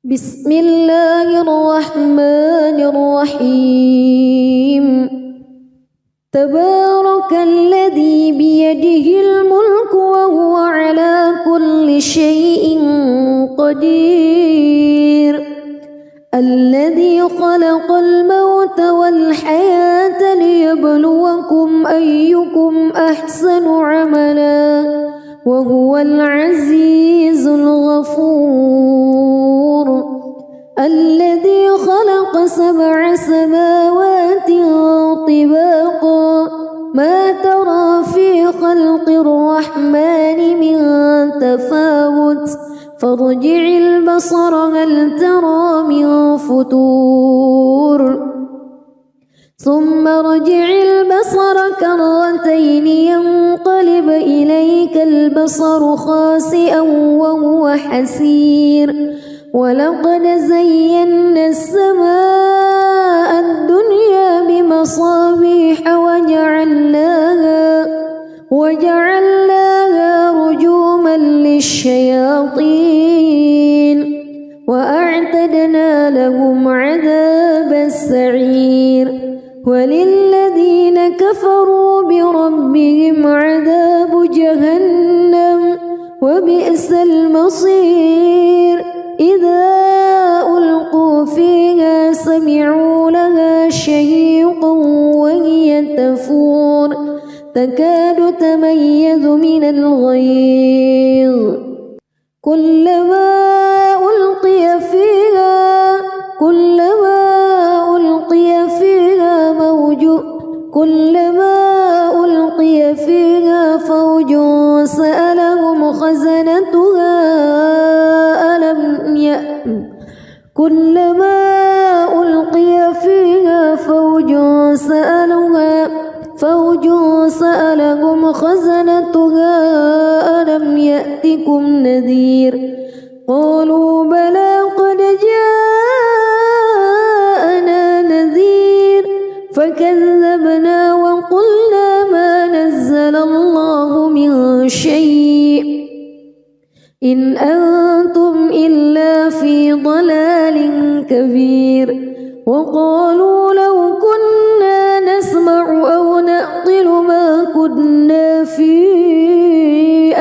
بسم الله الرحمن الرحيم تبارك الذي بيده الملك وهو على كل شيء قدير الذي خلق الموت والحياة ليبلوكم أيكم أحسن عملا وهو العزيز الغفور الذي خلق 7 سماوات طباقا ما ترى في خلق الرحمن من تفاوت فارجع البصر هل ترى من فتور ثم ارجع البصر كرتين ينقلب إليك البصر خاسئا وهو حسير ولقد زينا السماء الدنيا بمصابيح وجعلناها رجوما للشياطين وأعتدنا لهم عذاب السعير وللذين كفروا بربهم عذاب جهنم وبئس المصير إذا ألقوا فيها سمعوا لها شهيقا وهي تفور تكاد تميز من الغيظ كلما ألقي فيها فوج سألهم خزنتها ألم يأتكم نذير قالوا بلى قد جاءنا نذير فكذبنا وقلنا ما نزل الله من شيء إن أنتم إلا في ضلال كبير وقالوا لو كنا نسمع أو نعقل ما كنا في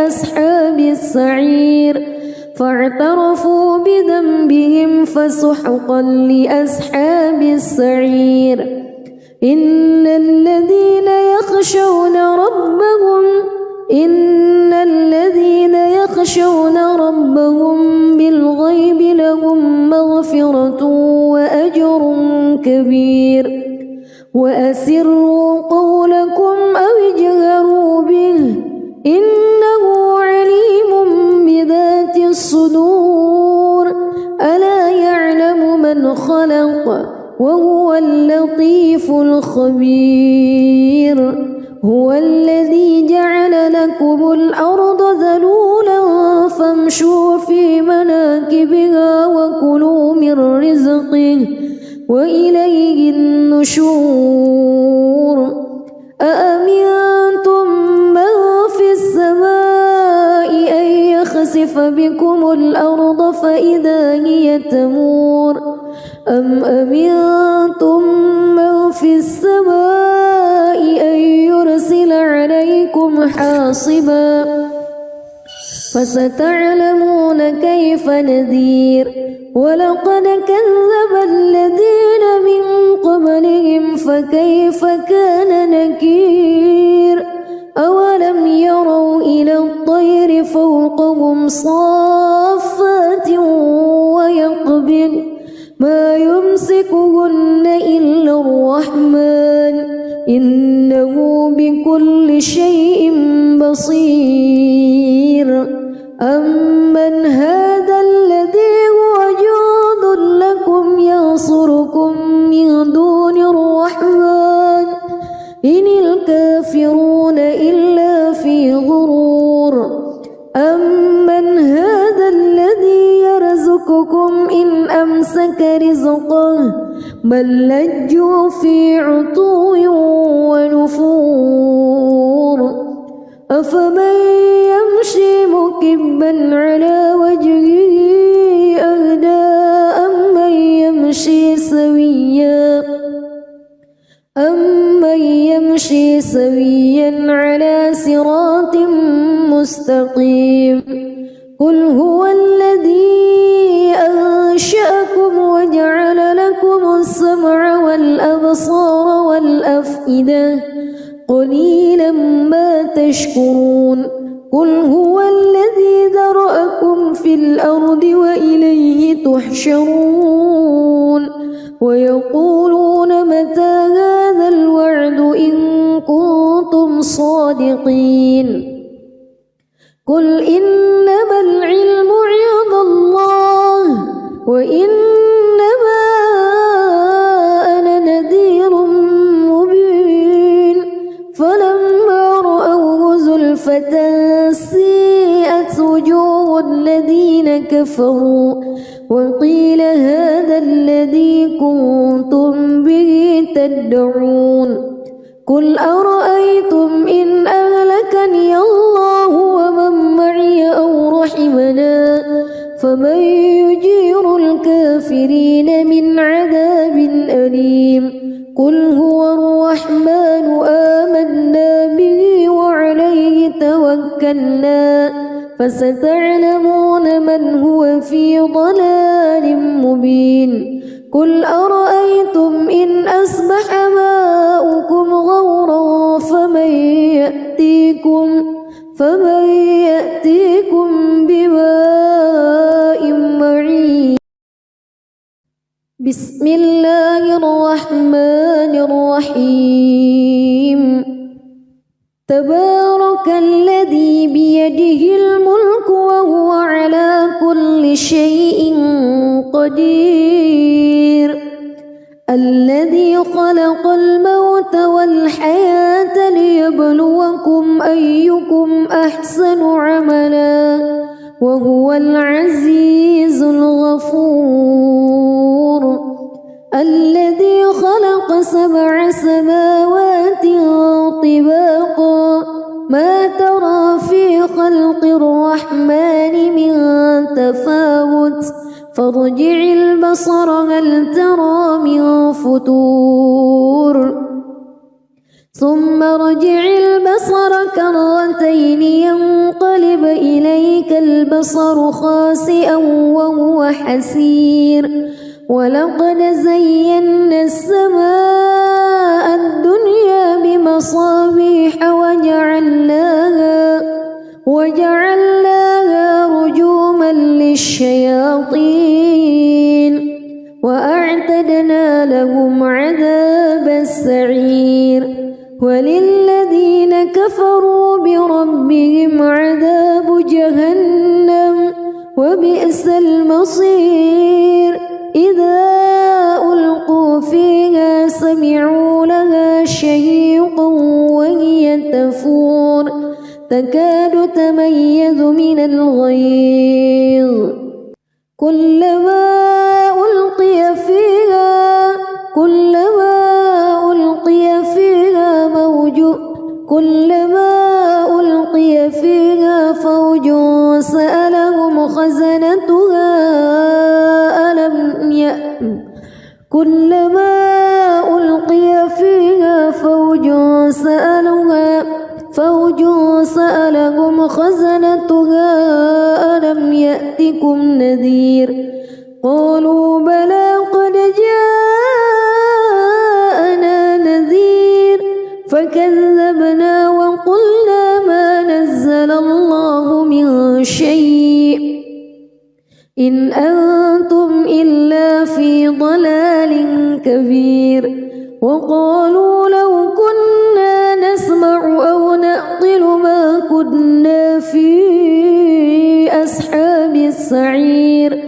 أصحاب السعير فاعترفوا بذنبهم فسحقا لأصحاب السعير إن الذين يخشون ربهم بالغيب لهم مغفرة وأجر كبير وأسروا قولكم أو اجهروا به إنه عليم بذات الصدور ألا يعلم من خلق وهو اللطيف الخبير هو الذي جعل لكم الأرض ذلولا فامشوا في مناكبها وكلوا من رزقه وإليه النشور أأمنتم من في السماء أن يخسف بكم الأرض فإذا هي تمور أم أمنتم من في السماء أن يرسل عليكم حاصبا فستعلمون كيف نذير ولقد كذب الذين من قبلهم فكيف كان نكير أولم يروا إلى الطير فوقهم صافات ويقبض ما يمسكهن إلا الرحمن إنه بكل شيء بصير أمن هذا الذي هو جند لكم ينصركم من دون الرحمن إن الكافرون إلا في غرور أمن هذا الذي يرزقكم إن أمسك رزقه بل لجوا في عتو ونفور أفمن يمشي مكبا على وجهه أهدى سويا على صراط مستقيم قل هو الذي أنشأكم وجعل لكم السمع والأبصار والأفئدة قليلا ما تشكرون قل هو الذي ذرأكم في الأرض وإليه تحشرون ويقولون متى هذا الوعد إن كنتم صادقين قل إنما العلم عند الله وإنما أنا نذير مبين فلما رأوه زلفة سيئت وجوه الذين كفروا وقيل هذا الذي كنتم به تدعون قل أرأيتم إن أهلكني الله ومن معي أو رحمنا فمن يجير الكافرين من عذاب أليم قل هو الرحمن آمنا به وعليه توكلنا فستعلمون من هو في ضلال مبين قل أرأيتم إن أصبح ماؤكم غورا فمن يأتيكم بماء معين بسم الله الرحمن الرحيم تبارك الذي بيده الملك وهو على كل شيء قدير الذي خلق الموت والحياة ليبلوكم أيكم أحسن عملا وهو العزيز الغفور الذي خلق 7 سماوات طباقا ما ترى في خلق الرحمن من تفاوت فارجع البصر هل ترى من فتور ثم ارجع البصر كرتين ينقلب إليك البصر خاسئا وهو حسير ولقد زينا السماء الدنيا بمصابيح وجعلناها رجوما للشياطين وأعتدنا لهم عذاب السعير وللذين كفروا بربهم عذاب جهنم وبئس المصير إذا ألقوا فيها سمعوا لها شهيقا وهي تفور تكاد تميز من الغيظ كلما ألقي فيها فوج سألهم خزنتها ألم يأتكم نذير قالوا بلى قد جاءنا نذير فكذبنا وقلنا ما نزل الله من شيء إن أنتم إلا في ضلال كبير وقالوا لو كنا نسمع أو نعقل ما كنا في أصحاب السعير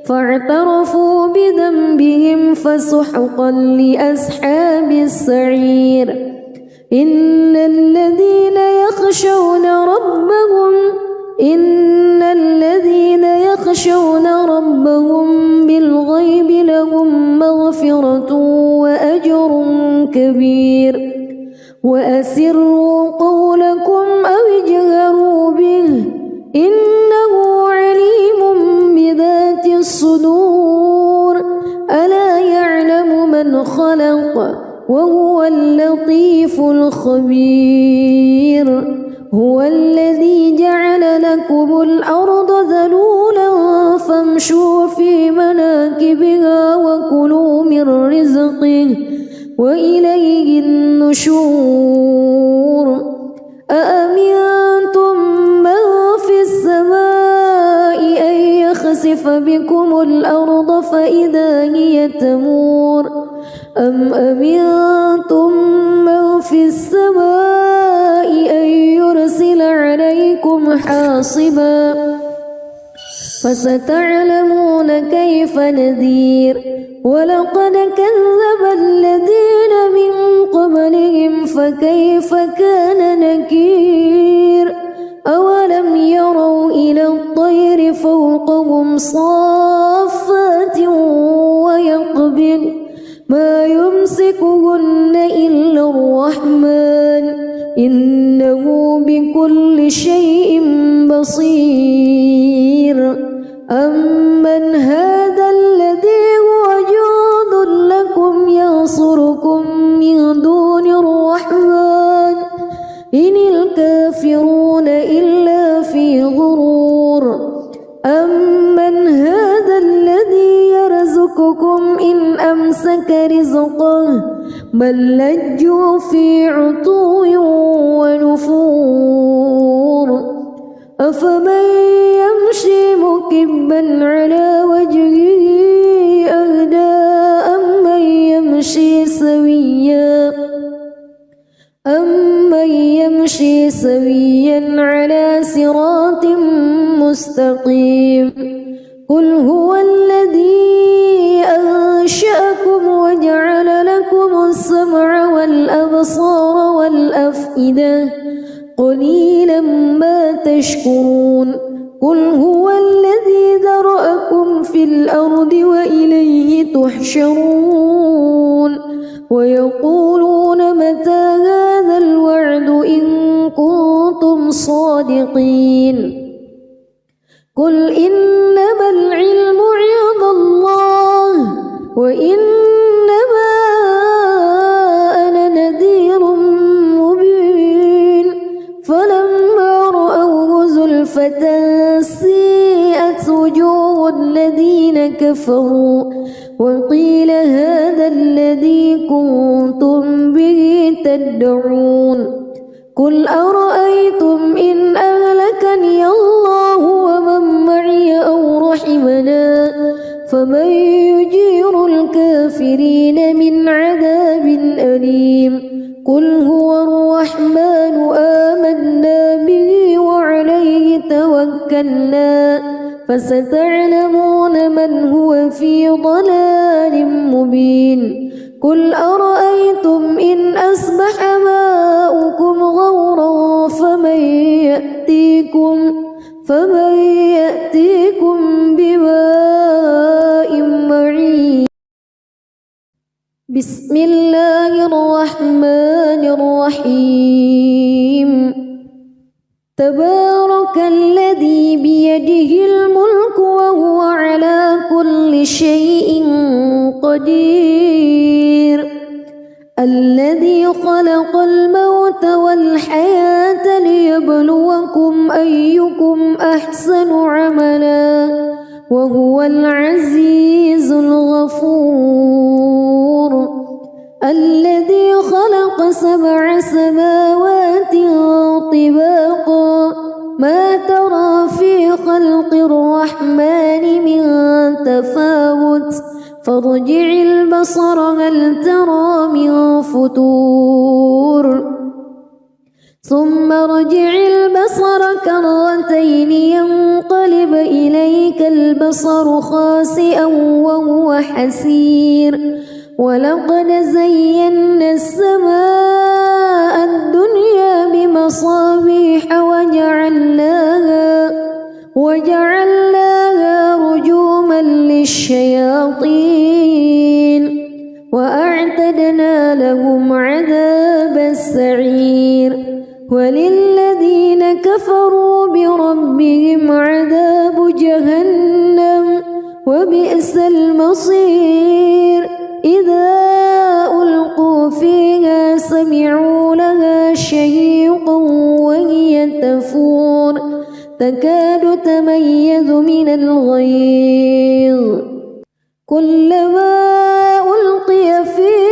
فاعترفوا بذنبهم فسحقا لأصحاب السعير إن الذين يخشون ربهم بالغيب لهم مغفرة وأجر كبير وأسروا قولكم أو اجهروا به إنه عليم بذات الصدور ألا يعلم من خلق وهو اللطيف الخبير هو الذي جعل لكم الأرض ذلولا فامشوا في مناكبها وكلوا من رزقه وإليه النشور أأمنتم من في السماء أن يخسف بكم الأرض فإذا هي تمور أم أمنتم من في السماء أن يرسل عليكم حاصبا فستعلمون كيف نذير ولقد كذب الذين من قبلهم فكيف كان نكير أولم يروا إلى الطير فوقهم صافات ويقبض ما يمسكهن إلا الرحمن إنه بكل شيء بصير أمن هذا الذي هو جند لكم ينصركم من دون الرحمن إن الكافرون إلا في غرور أمن هذا الذي يرزقكم إن أمسك رزقه بل لجوا في عتو ونفور أفمن يمشي مكبا على وجهه أهدى أمن يمشي سويا على صراط مستقيم قل هو الذي أنشأكم وجعل لكم السمع والأبصار والأفئدة قليلا ما تشكرون قل هو الذي ذرأكم في الأرض وإليه تحشرون ويقولون متى هذا الوعد إن كنتم صادقين قل إنما العلم عند الله وإنما أنا نذير مبين فلما رأوه زلفة سيئت وجوه الذين كفروا وقيل هذا الذي كنتم به تدعون قل أرأيتم إن أهلكني الله ومن معي أو رحمنا فمن يجير الكافرين من عذاب أليم قل هو الرحمن آمنا به وعليه توكلنا فستعلمون من هو في ضلال مبين قل أرأيتم إن أصبح ماؤكم غورا فمن يأتيكم بماء معين بسم الله الرحمن الرحيم تبارك الذي بيده الملك وهو على كل شيء قدير الذي خلق الموت والحياة ليبلوكم أيكم أحسن عملا وهو العزيز الغفور الذي خلق 7 سماوات طباقا ما ترى في خلق الرحمن من تفاوت فارجع البصر هل ترى من فتور ثم ارجع البصر كرتين ينقلب إليك البصر خاسئا وهو حسير ولقد زينا السماء الدنيا بمصابيح وجعلناها رجوما للشياطين وأعتدنا لهم عذاب السعير وللذين كفروا بربهم عذاب جهنم وبئس المصير إذا ألقوا في من الغيظ كلما ألقي فيها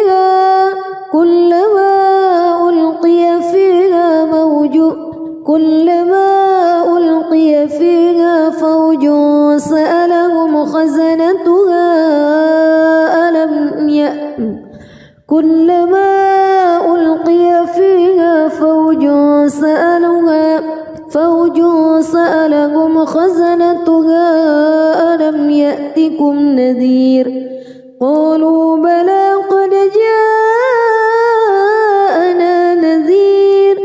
فوج سألهم خزنتها ألم يأتكم نذير قالوا بلى قد جاءنا نذير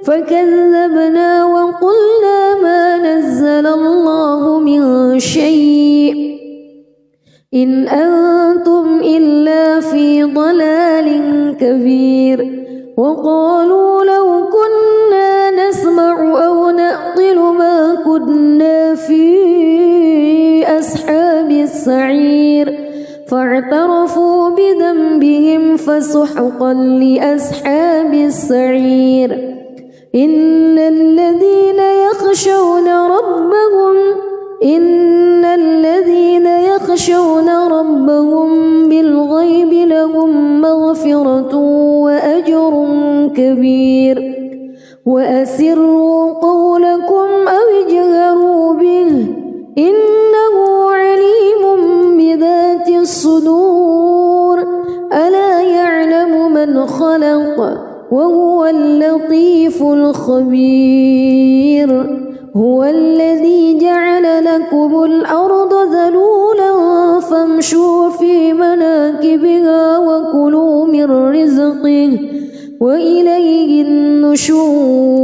فكذبنا وقلنا ما نزل الله من شيء إن أنتم إلا في ضلال كبير وقالوا لو كنا نسمع أو نعقل ما كنا في أصحاب السعير فاعترفوا بذنبهم فسحقا لأصحاب السعير إن الذين يخشون ربهم بالغيب لهم مغفرة وأجر كبير وأسروا قولكم أو اجهروا به إنه عليم بذات الصدور ألا يعلم من خلق وهو اللطيف الخبير هو الذي جعل لكم الأرض ذلولا فامشوا في مناكبها وكلوا من رزقه وإليه النشور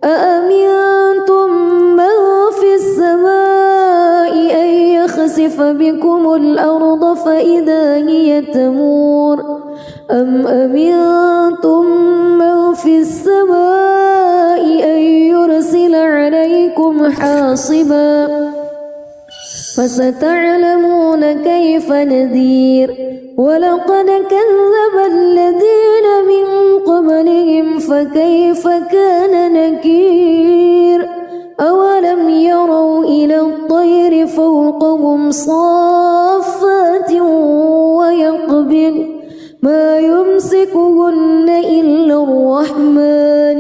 أأمنتم من في السماء أن يخسف بكم الأرض فإذا هي تمور أم أمنتم من في السماء أن يرسل عليكم حاصبا فستعلمون كيف نذير ولقد كذب الذين من قبلهم فكيف كان نكير أولم يروا إلى الطير فوقهم صافات ويقبض ما يمسكهن إلا الرحمن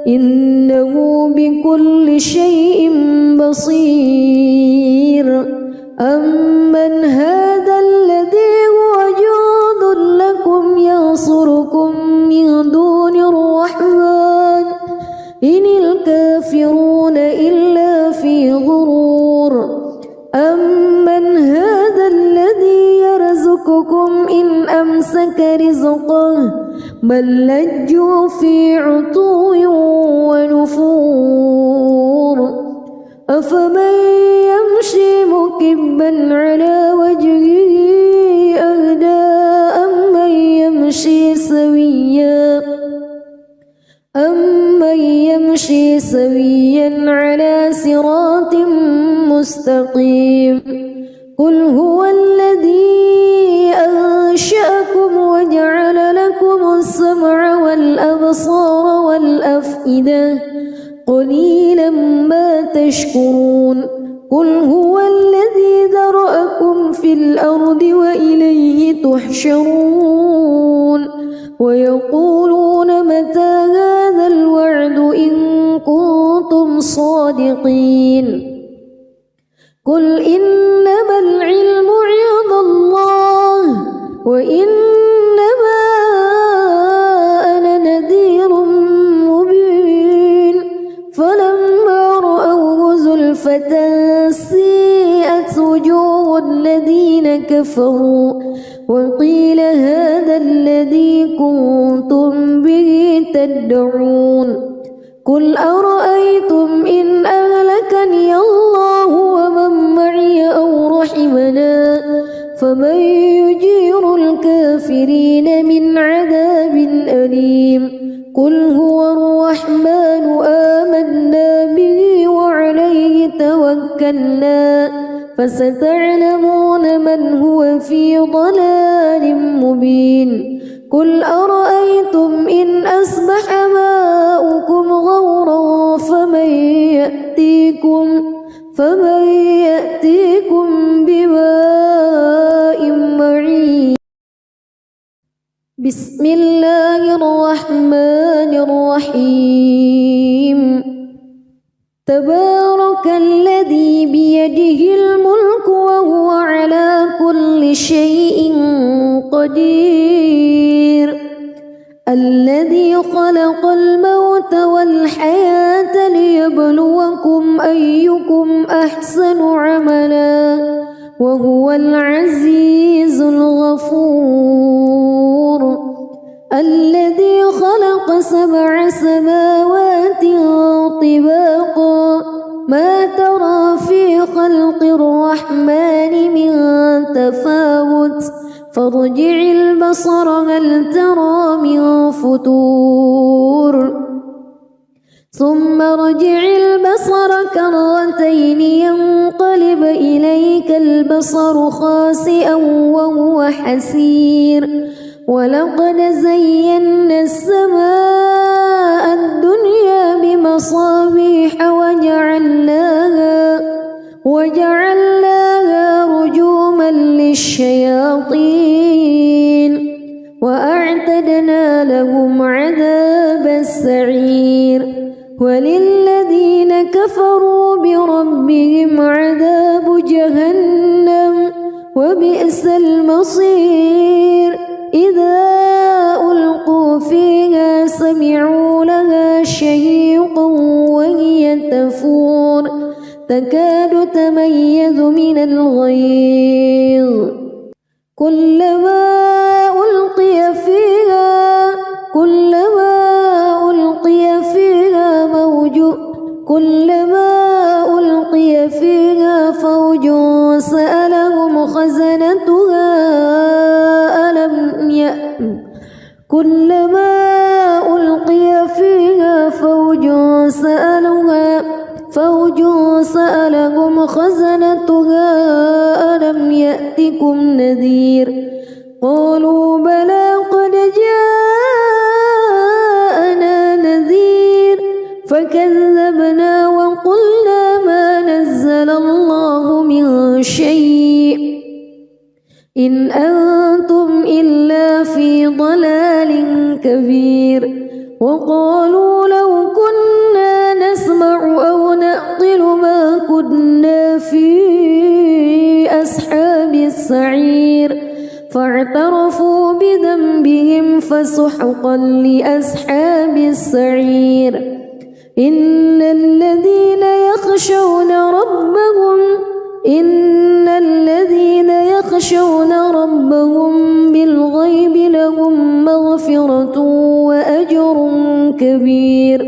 إنه بكل شيء بصير أمن هذا الذي هو جند لكم ينصركم من دون الرحمن إن الكافرون إلا في غرور أمن هذا الذي يرزقكم إن أمسك رزقه بل لجوا في عتو ونفور أفمن يمشي مكبا على وجهه أهدى أمن يمشي سويا على صراط مستقيم قل هو الذي أنشأكم وجعل لكم السمع والأبصار والأفئدة قليلا ما تشكرون قل هو الذي ذرأكم في الأرض وإليه تحشرون ويقولون متى هذا الوعد إن كنتم صادقين قل إنما العلم عند الله وإنما أنا نذير مبين فلما رأوه زلفة سيئت وجوه الذين كفروا وقيل هذا الذي كنتم به تدعون قل أرأيتم إن أهلكني الله ومن معي أو رحمنا فمن يجير الكافرين من عذاب أليم قل هو الرحمن آمنا به وعليه توكلنا فستعلمون من هو في ضلال مبين قل أرأيتم إن أصبح ماؤكم غورا فمن يأتيكم بماء معين. بسم الله الرحمن الرحيم. تبارك الذي بيده الملك وهو على كل شيء قدير. الذي خلق الموت والحياة ليبلوكم أيكم أحسن عملا وهو العزيز الغفور. الذي خلق 7 سماوات طباقا ما ترى في خلق الرحمن من تفاوت فارجع البصر هل ترى من فتور ثم ارجع البصر كرتين ينقلب إليك البصر خاسئا وهو حسير. ولقد زينا السماء الدنيا بمصابيح وجعلناها رجوما للشياطين وأعتدنا لهم عذاب السعير. وللذين كفروا بربهم عذاب جهنم وبئس المصير. إذا ألقوا فيها سمعوا لها شهيقا وهي تفور تكاد تميز من الغيظ كلما ألقي فيها فوج سألهم خزنتها كلما ألقي فيها فوج سألهم خزنتها ألم يأتكم نذير قالوا بلى قد جاءنا نذير فكذبنا وقلنا ما نزل الله من شيء إن أنتم إلا في ضلال كبير. وقالوا لو كنا نسمع أو نعقل ما كنا في أصحاب السعير فاعترفوا بذنبهم فسحقا لأصحاب السعير. إن الذين يخشون ربهم بالغيب لهم مغفرة وأجر كبير.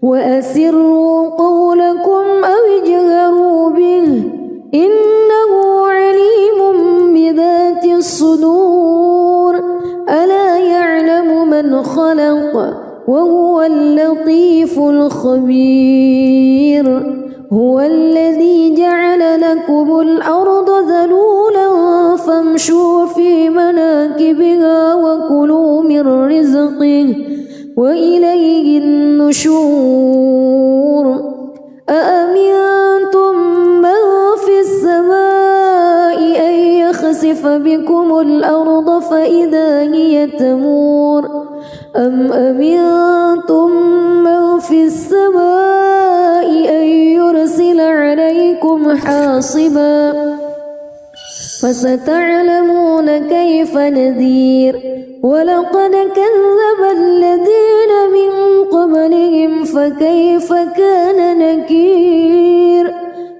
وأسروا قولكم أو اجهروا به إنه عليم بذات الصدور. ألا يعلم من خلق وهو اللطيف الخبير. هو الذي جعل لكم الأرض ذلولا فامشوا في مناكبها وكلوا من رزقه وإليه النشور. أأمنتم من في السماء أن يخسف بكم الأرض فإذا هي تمور أم أمنتم من في السماء أن يرسل عليكم حاصبا فستعلمون كيف نذير. ولقد كذب الذين من قبلهم فكيف كان نكير.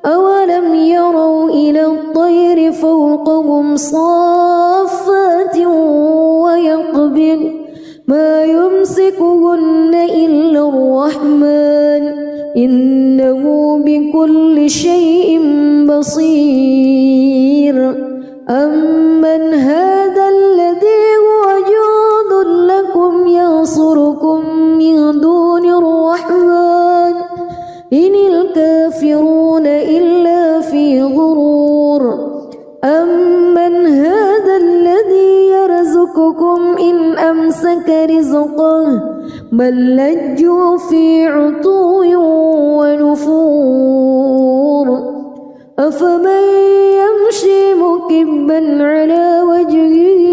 أولم يروا إلى الطير فوقهم صافات ويقبض ما يمسكهن إلا الرحمن إنه بكل شيء بصير. أمن هذا الذي هو جند لكم ينصركم من دون الرحمن إن الكافرون إلا في غرور. أمن هذا الذي يرزقكم إن أمسك رزقه بل لجوا في عتو ونفور. أفمن يمشي مكبا على وجهه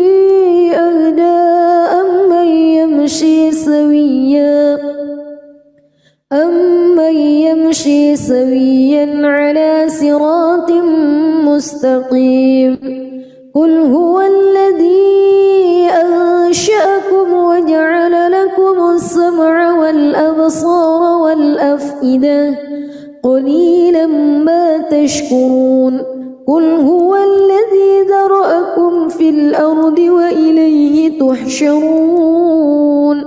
أهدى أمن يمشي سويا على صراط مستقيم قل هو الذي أنشأكم وجعل لكم السمع والأبصار والأفئدة قليلا ما تشكرون قل هو الذي ذرأكم في الأرض وإليه تحشرون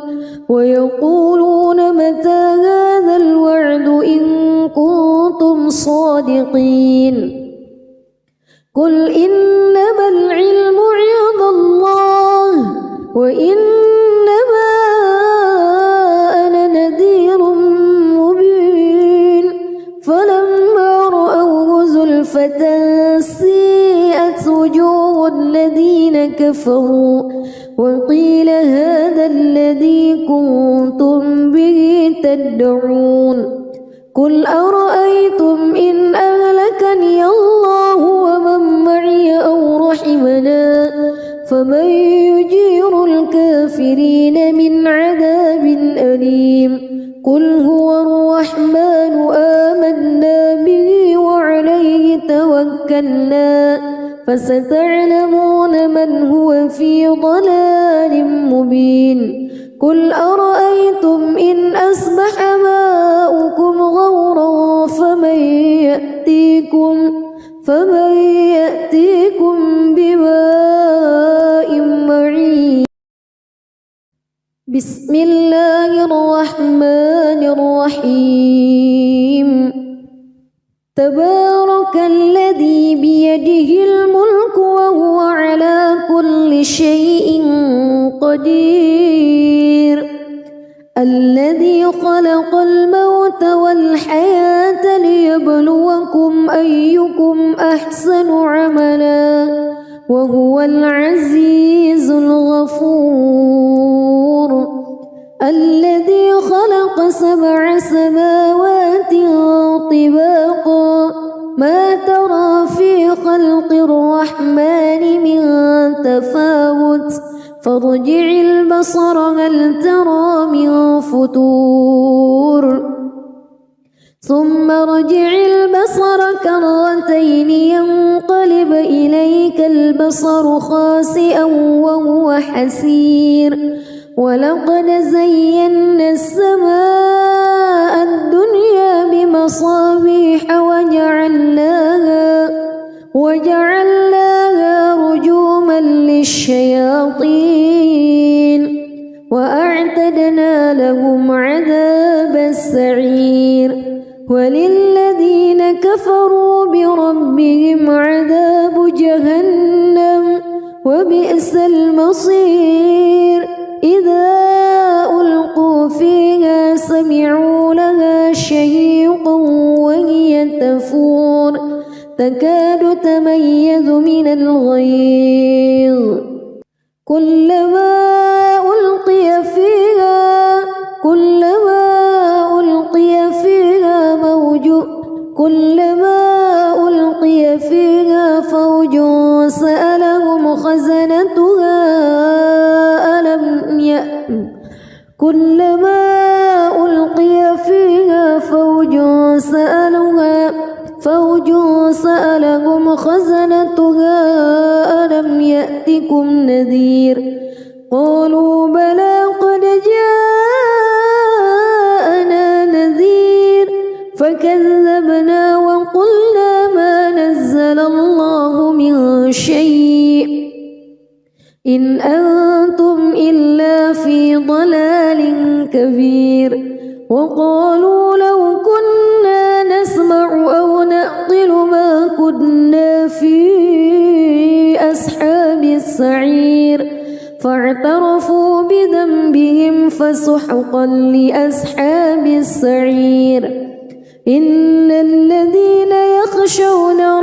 ويقولون متى هذا الوعد إن كنتم صادقين قل إنما العلم عند الله وإنما أنا نذير مبين فلما رأوه زلفة سيئت وجوه الذين كفروا وقيل هذا الذي كنتم به تدعون قل أرأيتم إن أهلكني الله ومن معي أو رحمنا فمن يجير الكافرين من عذاب أليم قل هو الرحمن آمنا به وعليه توكلنا فستعلمون من هو في ضلال مبين قل أرأيتم إن أصبح ماؤكم غورا فمن يأتيكم بماء معين بسم الله الرحمن الرحيم تبارك الذي بيده الملك وهو على كل شيء قدير الذي خلق الموت والحياة ليبلوكم أيكم أحسن عملا وهو العزيز الغفور الذي خلق 7 سماوات طباقا ما ترى في خلق الرحمن من تفاوت فارجع البصر هل ترى من فطور ثم ارجع البصر كرتين ينقلب إليك البصر خاسئا وهو حسير ولقد زينا السماء الدنيا بمصابيح وجعلناها رجوما للشياطين وأعتدنا لهم عذاب السعير وللذين كفروا بربهم عذاب جهنم وبئس المصير إذا ألقوا فيها سمعوا لها شهيقا وهي تفور تكاد تميز من الغيظ كلما ألقي فيها فوج سألهم خزنتها كلما ألقي فيها فوج سألهم خزنتها ألم يأتكم نذير قالوا بلى قد جاءنا نذير فكذبنا وقلنا ما نزل الله من شيء إن أنتم إلا في ضلال كبير وقالوا لو كنا نسمع أو نعقل ما كنا في أصحاب السعير فاعترفوا بذنبهم فسحقا لأصحاب السعير إن الذين يخشون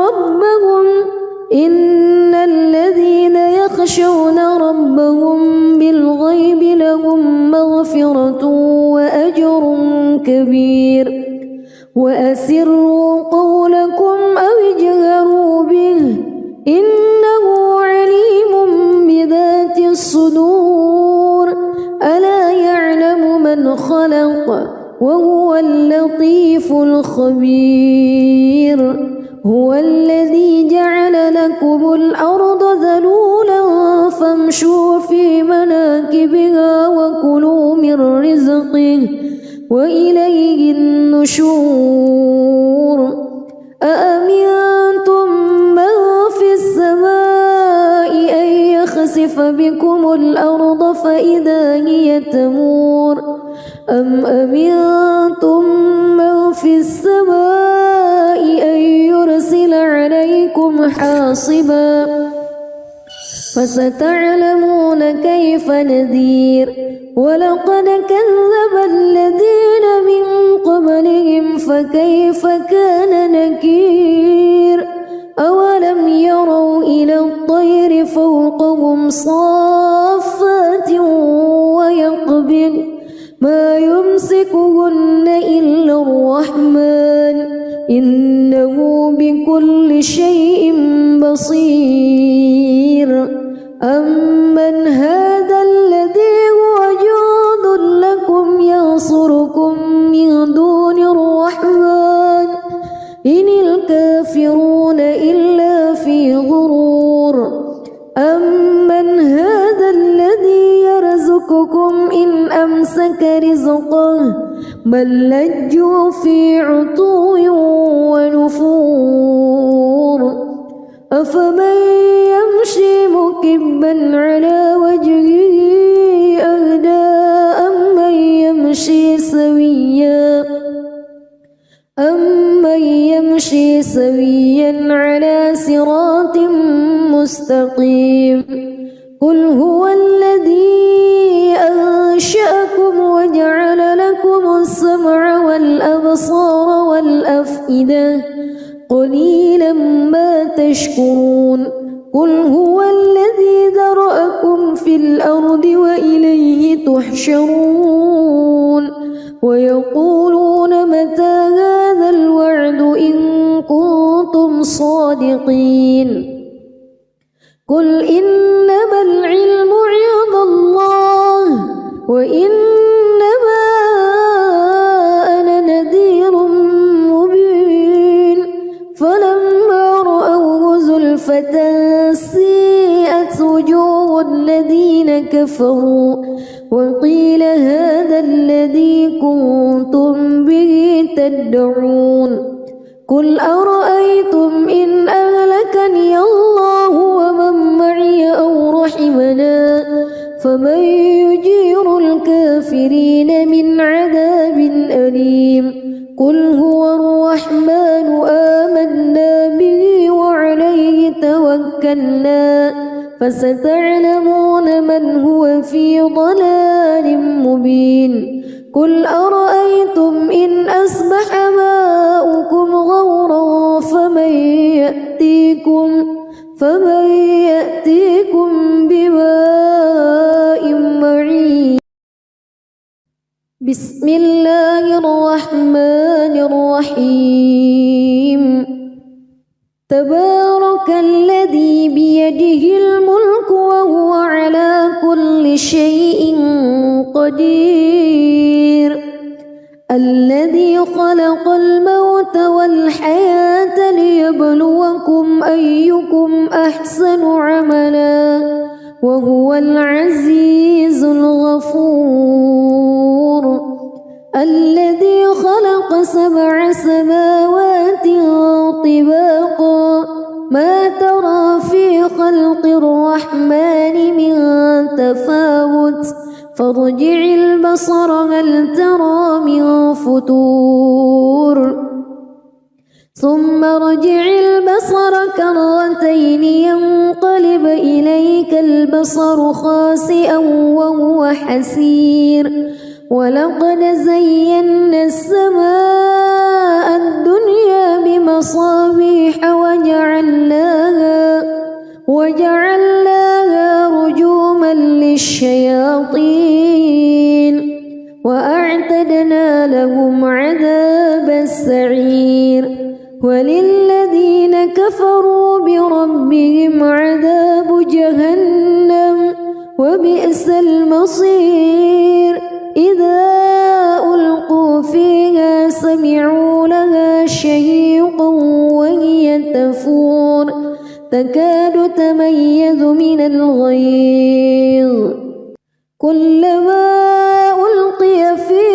ربهم بالغيب لهم مغفرة وأجر كبير وأسروا قولكم أو اجهروا لكم الأرض ذلولا فامشوا في مناكبها وكلوا من رزقه وإليه النشور أأمنتم من في السماء أن يخسف بكم الأرض فإذا هي تمور أم أمنتم من في السماء أن يرسل عليكم حاصبا فستعلمون كيف نذير ولقد كذب الذين من قبلهم فكيف كان نكير أولم يروا إلى الطير فوقهم صافات ويقبض ما يمسكهن إلا الرحمن إنه بكل شيء بصير أمن هذا الذي هو جند لكم ينصركم من دون الرحمن إن الكافرون إلا في غرور أمن هذا الذي يرزقكم إن أمسك رزقه بل لجوا في عتو ونفور أفمن يمشي مكبا على وجهه أهدى أمن يمشي سويا على صراط مستقيم قل هو الذي أنشأكم وجعل لكم السمع والأبصار والأفئدة قليلا ما تشكرون قل هو الذي ذرأكم في الأرض وإليه تحشرون ويقولون متى هذا الوعد إن كنتم صادقين قل إنما العلم عند الله وإنما أنا نذير مبين فلما رأوه زلفة سيئت وجوه الذين كفروا وقيل هذا الذي كنتم به تدعون قل أرأيتم إن أهلكني الله ومن معي أو رحمنا فمن يجير الكافرين من عذاب أليم قل هو الرحمن آمنا به وعليه توكلنا فستعلمون من هو في ضلال مبين قل أرأيتم إن أصبح ماؤكم غورا فمن يأتيكم بماء معين بسم الله الرحمن الرحيم تبارك الذي بيده الملك وهو على كل شيء قدير الذي خلق الموت والحياة ليبلوكم أيكم أحسن عملا وهو العزيز الغفور الذي خلق 7 سماوات طباقا ما ترى في خلق الرحمن من تفاوت فارجع البصر هل ترى من فتور ثم ارجع البصر كرتين ينقلب إليك البصر خاسئا وهو حسير ولقد زينا السماء الدنيا بمصابيح وجعلناها رجوما للشياطين وأعتدنا لهم عذاب السعير وللذين كفروا بربهم عذاب جهنم وبئس المصير إذا ألقوا فيها سمعوا لها شهيقا وهي تكاد تميز من الغيظ كلما ألقي فيها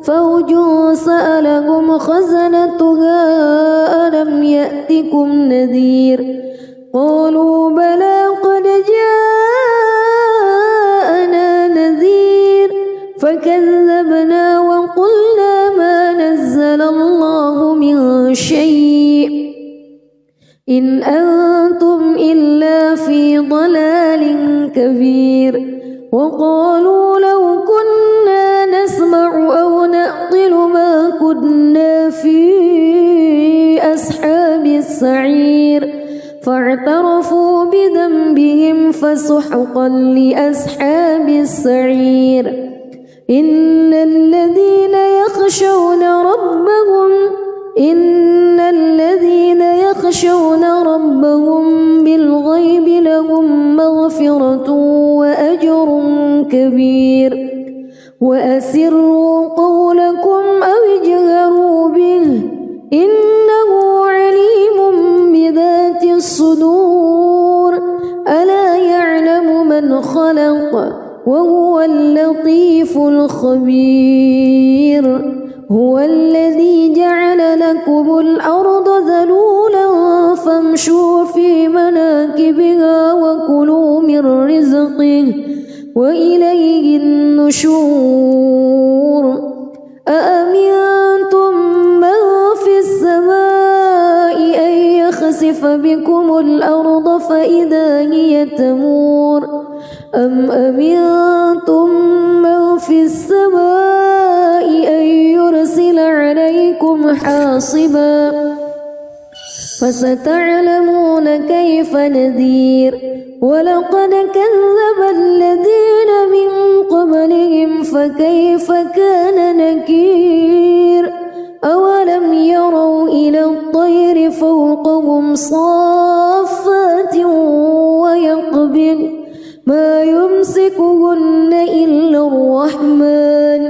فوج سألهم خزنتها ألم يأتكم نذير قالوا بلى قد جاءنا نذير فكذبنا وقلنا ما نزل الله من شيء إن أنتم إلا في ضلال كبير وقالوا لو كنا نسمع أو نعقل ما كنا في أصحاب السعير فاعترفوا بذنبهم فسحقا لأصحاب السعير إن الذين يخشون ربهم بالغيب لهم مغفرة وأجر كبير وأسروا قولكم أو اجهروا به إنه عليم بذات الصدور ألا يعلم من خلق وهو اللطيف الخبير هو الذي جعل لكم الأرض ذلولا فامشوا في مناكبها وكلوا من رزقه وإليه النشور أأمنتم من في السماء أن يخسف بكم الأرض فإذا هي تمور أم أمنتم من في السماء أن يرسل عليكم حاصبا فستعلمون كيف نذير ولقد كذب الذين من قبلهم فكيف كان نكير أولم يروا إلى الطير فوقهم صافات ويقبض ما يمسكهن إلا الرحمن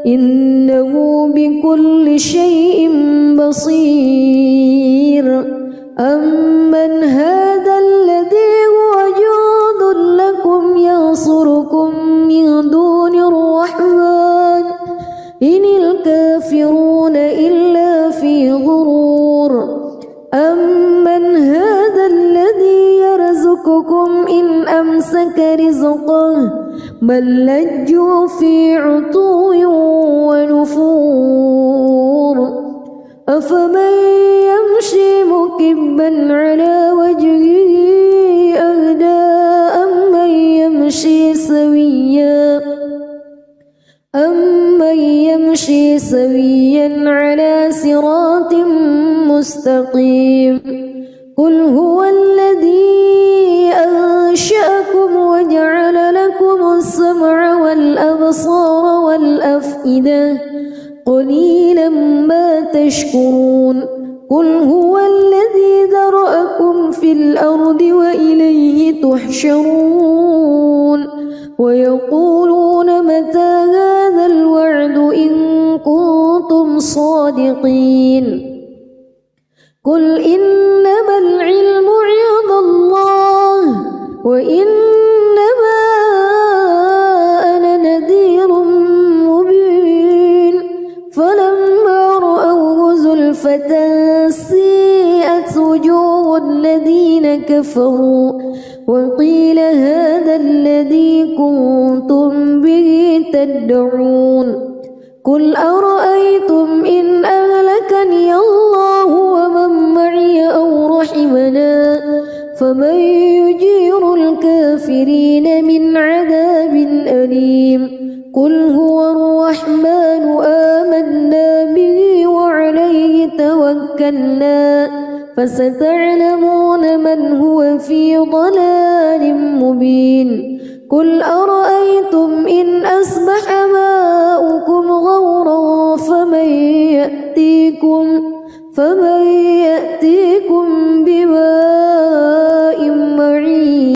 إنه بكل شيء بصير أمن هذا الذي هو جند لكم ينصركم من دون الرحمن إن الكافرون إلا في غرور أمن هذا الذي يرزقكم إن أمسك رزقه بل لجوا في عتو ونفور أفمن يمشي مكبا على وجهه أهدى أمن يمشي سويا على صراط مستقيم قل هو الذي أنشأكم وجعل لكم السمع والأبصار والأفئدة قليلا ما تشكرون قل هو الذي ذرأكم في الأرض وإليه تحشرون ويقولون متى هذا الوعد إن كنتم صادقين قل إنما العلم عند الله وإنما أنا نذير مبين فلما رأوه زلفة سيئت وجوه الذين كفروا وقيل هذا الذي كنتم به تدعون قل أرأيتم إن أهلكني الله ومن معي أو رحمنا فمن يجير الكافرين من عذاب أليم قل هو الرحمن آمنا به وعليه توكلنا فستعلمون من هو في ضلال مبين قل أرأيتم إن أصبح ماؤكم غورا ربكم فمن يأتيكم بماء معين.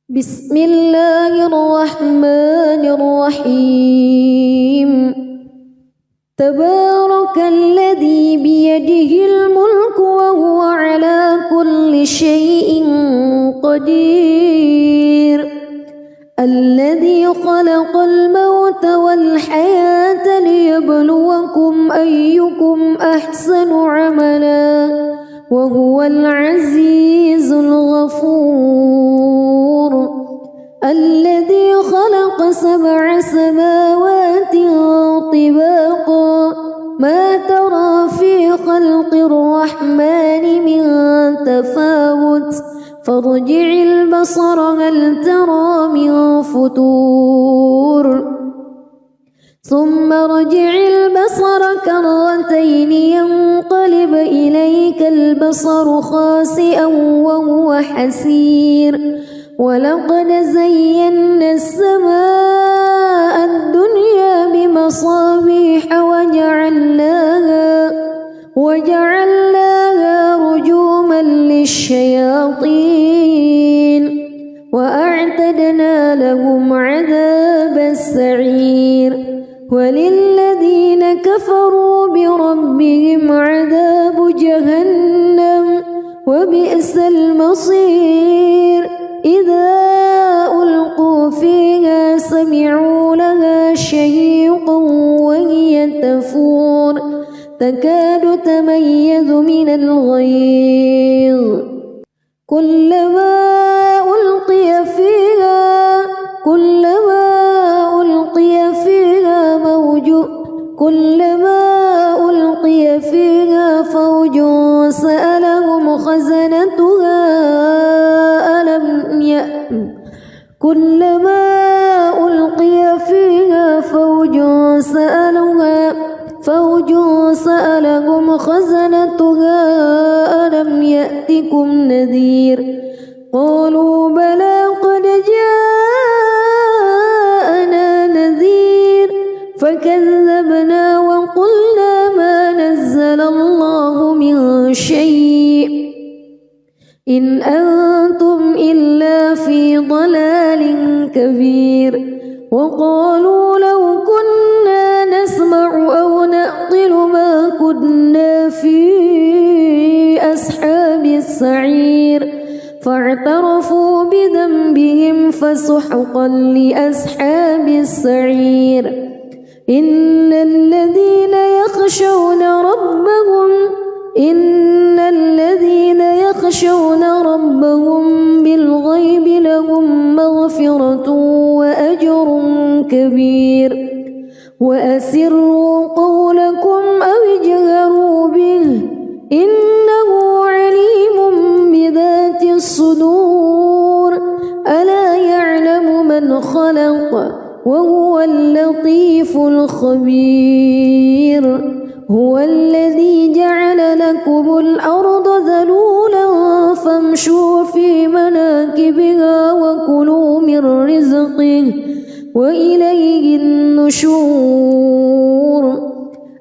بسم الله الرحمن الرحيم. تبارك الذي بيده الملك وهو على كل شيء قدير. الذي خلق الموت والحياة ليبلوكم أيكم أحسن عملا وهو العزيز الغفور. الذي خلق 7 سماوات طباقا ما ترى في خلق الرحمن من تفاوت فارجع البصر هل ترى من فتور ثم ارجع البصر كرتين ينقلب إليك البصر خاسئا وهو حسير. ولقد زينا السماء الدنيا بمصابيح وجعلناها رجوما للشياطين وأعتدنا لهم عذاب السعير. وللذين كفروا بربهم عذاب جهنم وبئس المصير. إذا ألقوا فيها سمعوا لها شهيقا وهي تفور تكاد تميز من الغيظ كلما ألقي فيها فوج سألهم خزنتها ألم يأتكم نذير قالوا بلى قد جاءنا نذير فكذبنا وقلنا ما نزل الله من شيء إن أنتم إلا في ضلال كبير. وقالوا لو كنا نسمع أو نعقل ما كنا في أصحاب السعير فاعترفوا بذنبهم فسحقا لأصحاب السعير. إن الذين يخشون ربهم بالغيب لهم مغفرة وأجر كبير. وأسروا قولكم أو اجهروا به إنه عليم بذات الصدور. ألا يعلم من خلق وهو اللطيف الخبير. هو الذي جعل لكم الأرض ذلولا فامشوا في مناكبها وكلوا من رزقه وإليه النشور.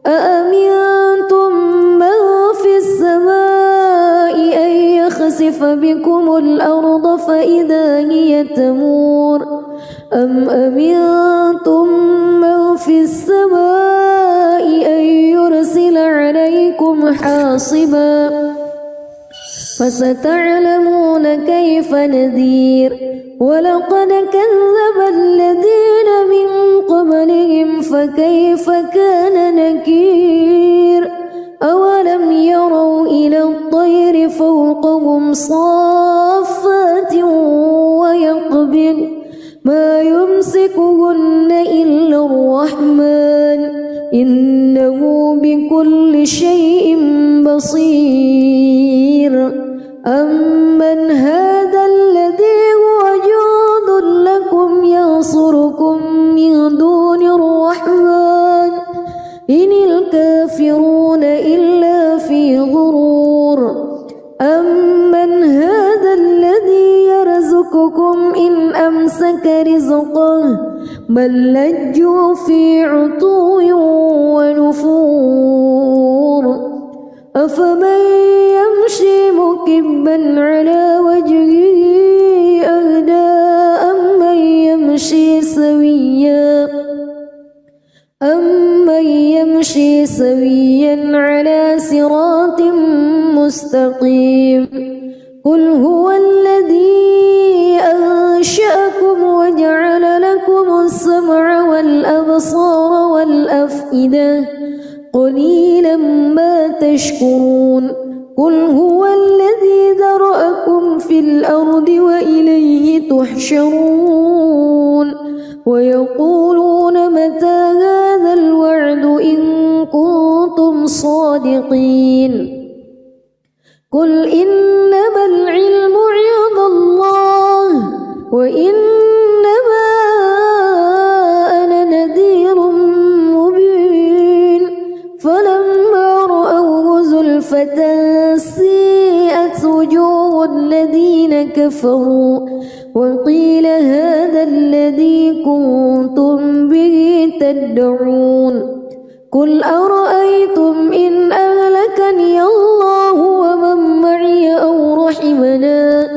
أأمنتم من في السماء أن يخسف بكم الأرض فإذا هي تمور أم أمنتم من في السماء أن يرسل عليكم حاصبا فستعلمون كيف نذير. ولقد كذب الذين من قبلهم فكيف كان نكير. أولم يروا إلى الطير فوقهم صافات ويقبض ما يمسكهن إلا الرحمن إنه بكل شيء بصير. أمن هذا الذي هو جند لكم ينصركم من دون الرحمن إن الكافرون إلا في غرور. أمن هذا الذي يرزقكم إن أمسك رزقه بل لجوا في عتو ونفور. أفمن يمشي مكبا على وجهه أهدى أمن يمشي سويا على صراط مستقيم قل هو الذي أنشأكم وجعل لكم السمع والأبصار والأفئدة قليلا ما تشكرون قل هو الذي ذرأكم في الأرض وإليه تحشرون ويقولون متى هذا الوعد إن كنتم صادقين قل إنما العلم عند الله وإنما أنا نذير مبين فلما رأوه زلفة سيئت وجوه الذين كفروا وقيل هذا الذي كنتم به تدعون قل أرأيتم إن أهلكني الله ومن معي أو رحمنا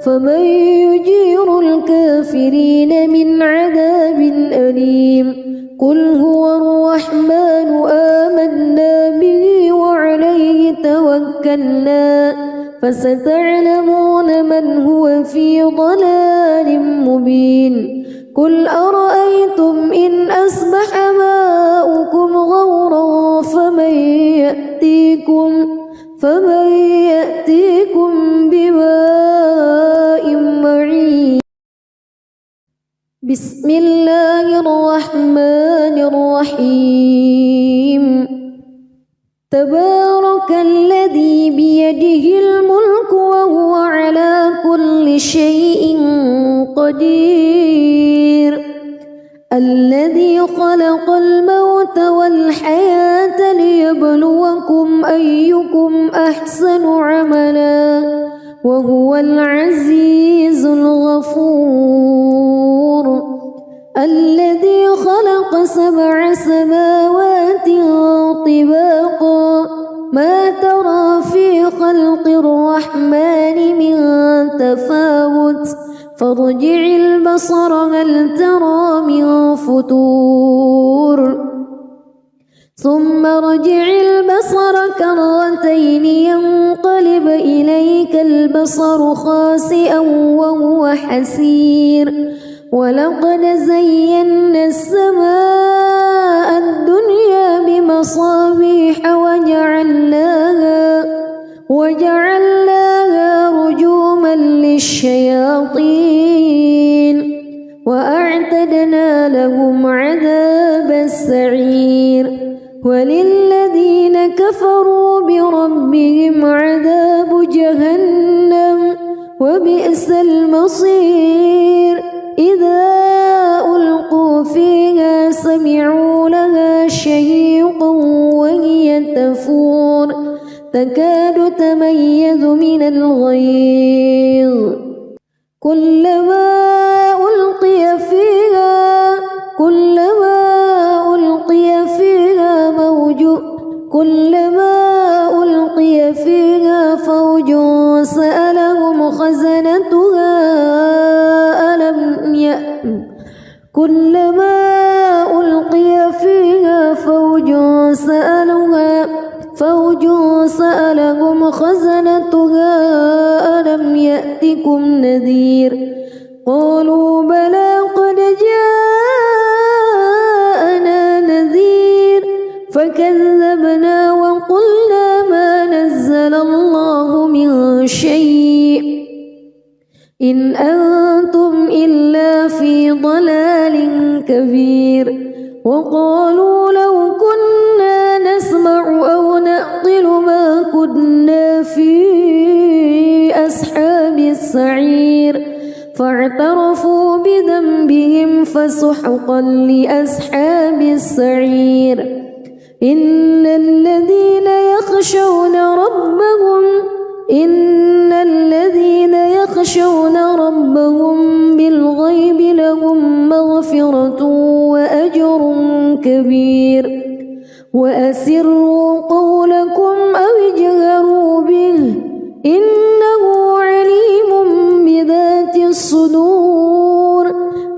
فمن يجير الكافرين من عذاب أليم قل هو الرحمن آمنا به وعليه توكلنا فستعلمون من هو في ضلال مبين قل أرأيتم إن أصبح ماؤكم غورا فمن يأتيكم بماء معين بسم الله الرحمن الرحيم تبارك الذي بيده الملك وهو على كل شيء قدير الذي خلق الموت والحياة ليبلوكم أيكم أحسن عملا وهو العزيز الغفور الذي خلق 7 سماوات طباقا ما ترى في خلق الرحمن من تفاوت فارجع البصر هل ترى من فطور ثم ارجع البصر كرتين ينقلب إليك البصر خاسئا وهو حسير ولقد زينا السماء الدنيا بمصابيح وجعلناها رجوما للشياطين وأعتدنا لهم عذاب السعير وللذين كفروا بربهم عذاب جهنم وبئس المصير إذا ألقوا فيها سمعوا لها شهيقا وهي تفور تكاد تميز من الغيظ كلما ألقي فيها فوج سألهم خزنتها كلما ألقي فيها فوج سألهم خزنتها ألم يأتكم نذير قالوا بلى قد جاءنا نذير فكذبنا وقلنا ما نزل الله من شيء إن أنتم إلا في ضلال كبير وقالوا لو كنا نسمع أو نعقل ما كنا في أصحاب السعير فاعترفوا بذنبهم فسحقا لأصحاب السعير إن الذين يخشون ربهم بالغيب لهم مغفرة وأجر كبير وأسروا قولكم أو اجهروا إنه عليم بذات الصدور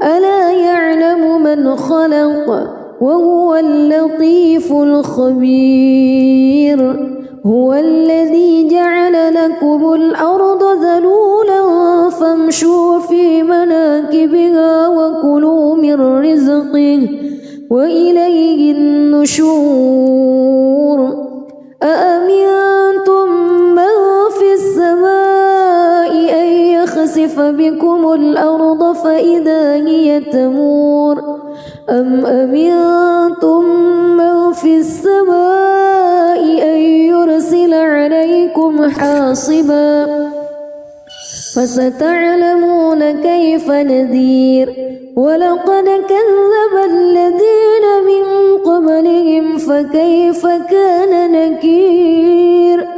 ألا يعلم من خلق وهو اللطيف الخبير هو الذي جعل لكم الأرض ذلولا فامشوا في مناكبها وكلوا من رزقه وإليه النشور أأمنتم من في السماء أن يخسف بكم الأرض فإذا هي تمور أم أمنتم من في السماء أن يرسل عليكم حاصبا فستعلمون كيف نذير ولقد كذب الذين من قبلهم فكيف كان نكير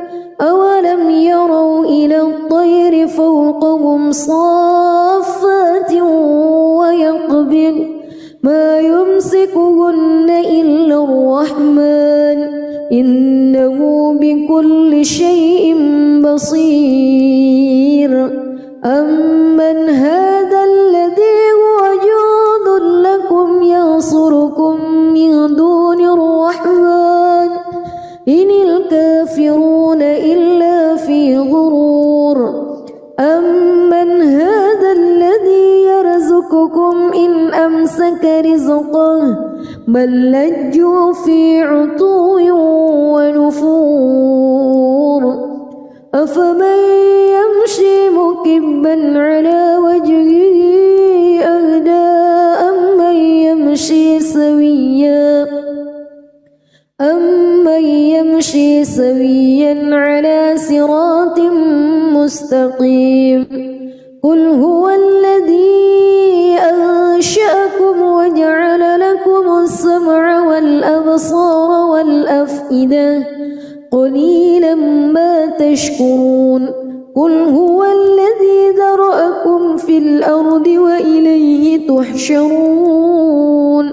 أولم يروا إلى الطير فوقهم صافات ويقبض ما يمسكهن إلا الرحمن إنه بكل شيء بصير أمن هذا الذي هو جند لكم ينصركم من دون الرحمن إن الكافرون إلا في غرور أمن هذا الذي يرزقكم إن أمسك رزقه بل لجوا في عتو ونفور أفمن يمشي مكبا على وجهه أهدى أمن يمشي سويا على صراط مستقيم قل هو الذي أنشأكم وجعل لكم السمع والأبصار والأفئدة قليلا ما تشكرون قل هو الذي ذرأكم في الأرض وإليه تحشرون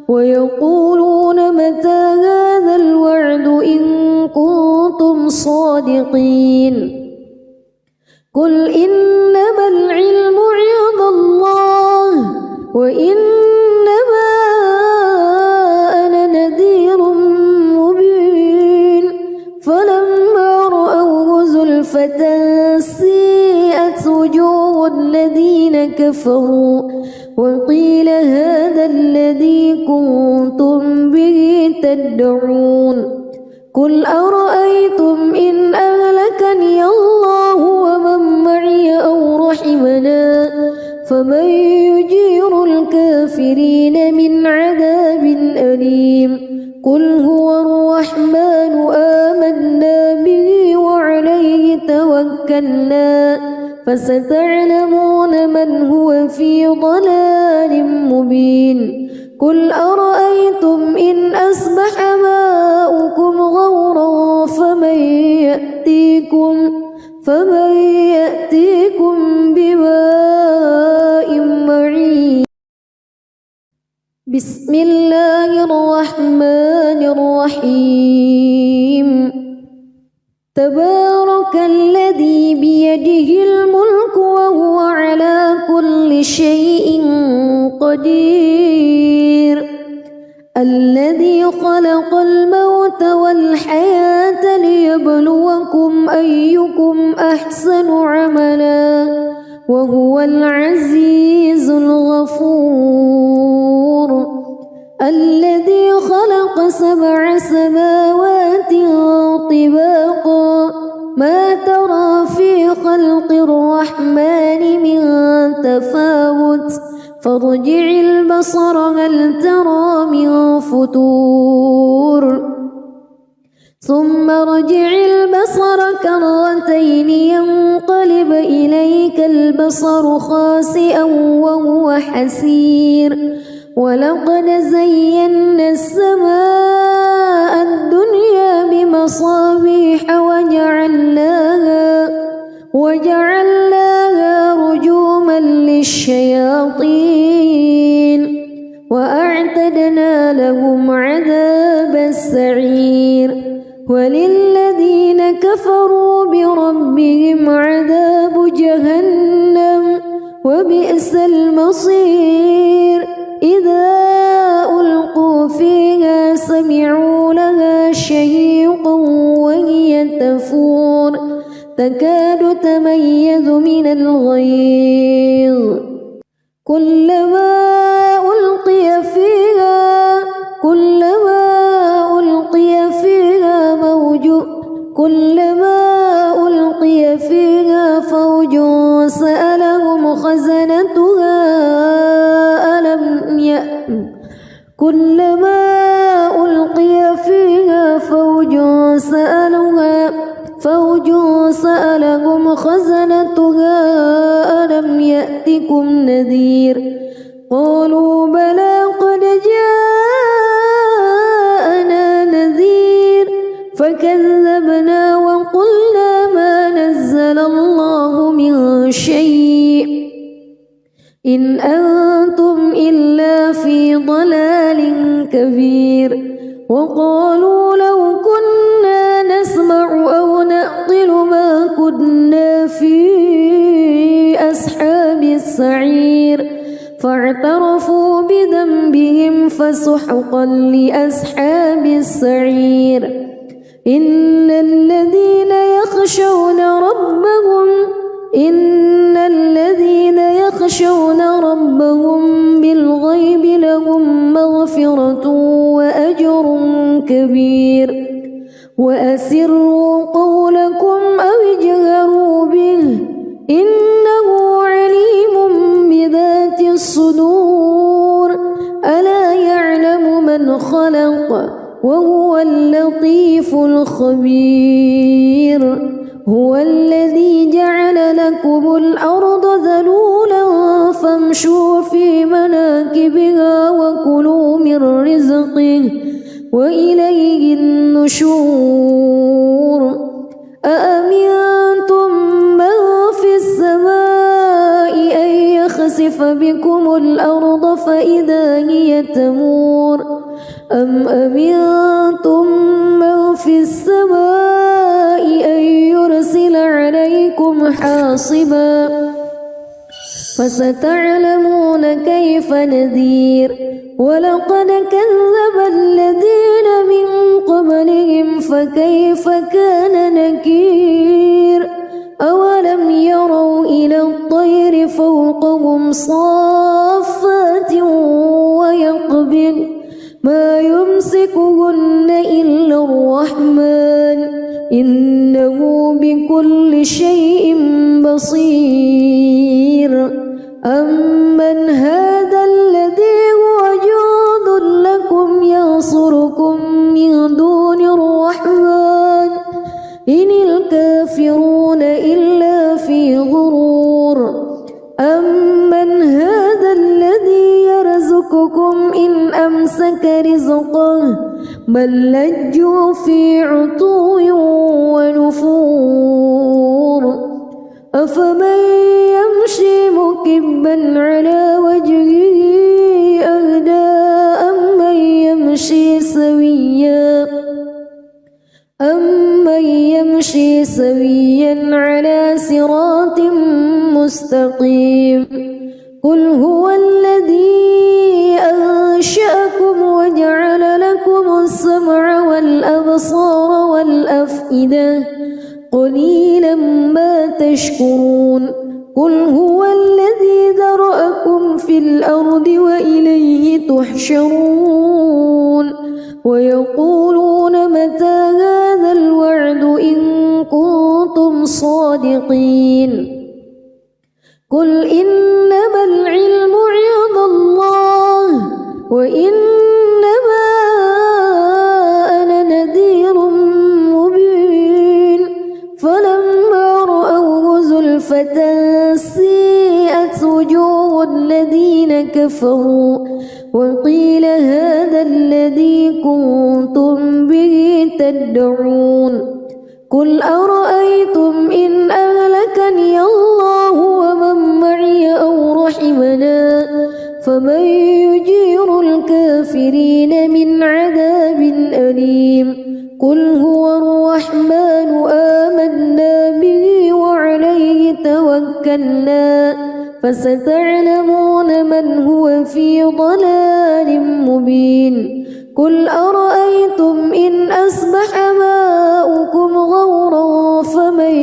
ويقولون متى هذا الوعد إن كنتم صادقين قل إنما العلم عند الله وإنما أنا نذير مبين فلما رأوه زلفة سيئت وجوه الذين كفروا وقيل هذا الذي كنتم به تدعون قل أرأيتم إن أهلكني الله ومن معي أو رحمنا فمن يجير الكافرين من عذاب أليم قل هو الرحمن آمنا به وعليه توكلنا فستعلمون من هو في ضلال مبين قل أرأيتم إن أصبح ماؤكم غورا فمن يأتيكم بماء معين بسم الله الرحمن الرحيم تبارك الذي بيده الملك وهو على كل شيء قدير الذي خلق الموت والحياة ليبلوكم أيكم أحسن عملا وهو العزيز الغفور الذي خلق 7 سماوات طباقا ما ترى في خلق الرحمن من تفاوت فارجع البصر هل ترى من فتور ثم ارجع البصر كرتين ينقلب إليك البصر خاسئا وهو حسير ولقد زينا السماء الدنيا بمصابيح وجعلناها رجوما للشياطين وأعتدنا لهم عذاب السعير وللذين كفروا كفروا بربهم عذاب جهنم وبئس المصير إذا ألقوا فيها سمعوا لها شهيقا وهي تفور تكاد تميز من الغيظ كلما ألقي فيها فوج سألهم خزنتها ألم يأتكم نذير قالوا بلى قد جاءنا نذير فكذبنا وقلنا ما نزل الله من شيء إن أنتم إلا في ضلال كبير وقالوا لو كنا نسمع أو نعقل ما كنا في أصحاب السعير فاعترفوا بذنبهم فسحقا لأصحاب السعير إن الذين يخشون ربهم بالغيب لهم مغفرة وأجر كبير وأسروا قولكم أو اجهروا به إنه عليم بذات الصدور ألا يعلم من خلق وهو اللطيف الخبير هو الذي جعل لكم الأرض ذلولا فامشوا في مناكبها وكلوا من رزقه وإليه النشور أأمنتم من في السماء أن يخسف بكم الأرض فإذا هي تمور أم أمنتم من في السماء أن يرسل عليكم حاصبا فستعلمون كيف نذير ولقد كذب الذين من قبلهم فكيف كان نكير أولم يروا إلى الطير فوقهم صافات ويقبض ما يمسكهن إلا الرحمن إنه بكل شيء بصير أمن هذا الذي هو جند لكم ينصركم من دون الرحمن إن الكافرون إلا في غرور أمن هذا الذي يرزقكم إن أمسك رزقه بل لجوا في عتو ونفور أفمن يمشي مكبا على وجهه أهدى أمن يمشي سويا على صراط مستقيم قل هو الذي أنشأكم وجعل لكم السمع والأبصار والأفئدة قليلا ما تشكرون قل هو الذي ذرأكم في الأرض وإليه تحشرون ويقولون متى هذا الوعد إن كنتم صادقين قل إنما العلم عند الله وإنما أنا نذير مبين فلما رأوه زلفة سيئت وجوه الذين كفروا وقيل هذا الذي كنتم به تدعون قل أرأيتم إن أهلكني الله ومن معي أو رحمنا فمن يجير الكافرين من عذاب أليم قل هو الرحمن كلا فستعلمون من هو في ضلال مبين قل أرأيتم إن أصبح ماؤكم غورا فمن